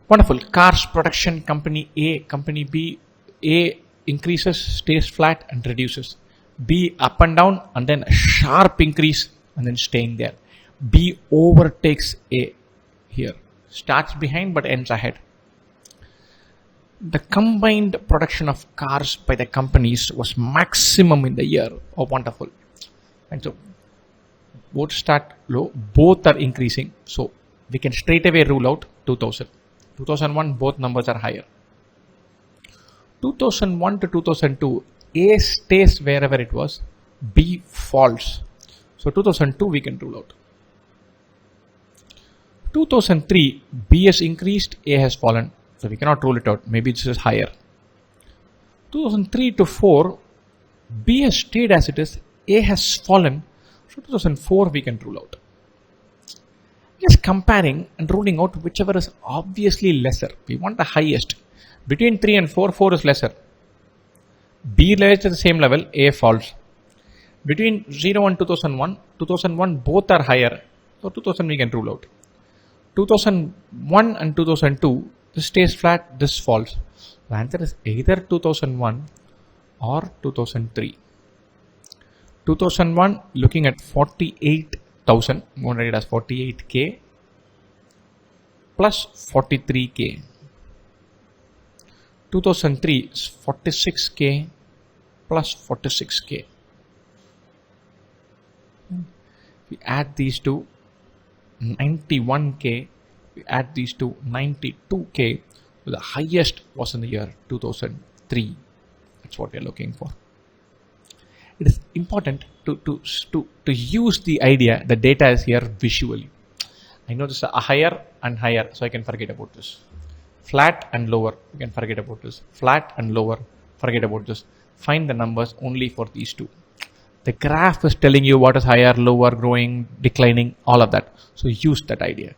Wonderful. Cars production, company A, company B. A increases, stays flat and reduces. B up and down and then a sharp increase and then staying there. B overtakes A here. Starts behind but ends ahead. The combined production of cars by the companies was maximum in the year. Oh, wonderful. And so both start low, both are increasing. So we can straight away rule out 2000. 2001, both numbers are higher. 2001 to 2002, A stays wherever it was, B falls. So 2002 we can rule out. 2003, B has increased, A has fallen. So we cannot rule it out. Maybe this is higher. 2003 to 4, B has stayed as it is, A has fallen. So 2004 we can rule out. Just comparing and ruling out whichever is obviously lesser. We want the highest. Between 3 and 4, 4 is lesser. B lies at the same level, A falls. Between 0 and 2001, 2001 both are higher. So 2000 we can rule out. 2001 and 2002, this stays flat, this falls. The answer is either 2001 or 2003. 2001 looking at 48,000, I'm going to write it as 48k plus 43k. 2003 is 46k plus 46k. We add these two, 91k. We add these two, 92k. So the highest was in the year 2003. That's what we are looking for. It is important to use the idea the data is here visually. I know this is a higher and higher, so I can forget about this. Flat and lower, you can forget about this. Flat and lower, forget about this. Find the numbers only for these two. The graph is telling you what is higher, lower, growing, declining, all of that. So use that idea.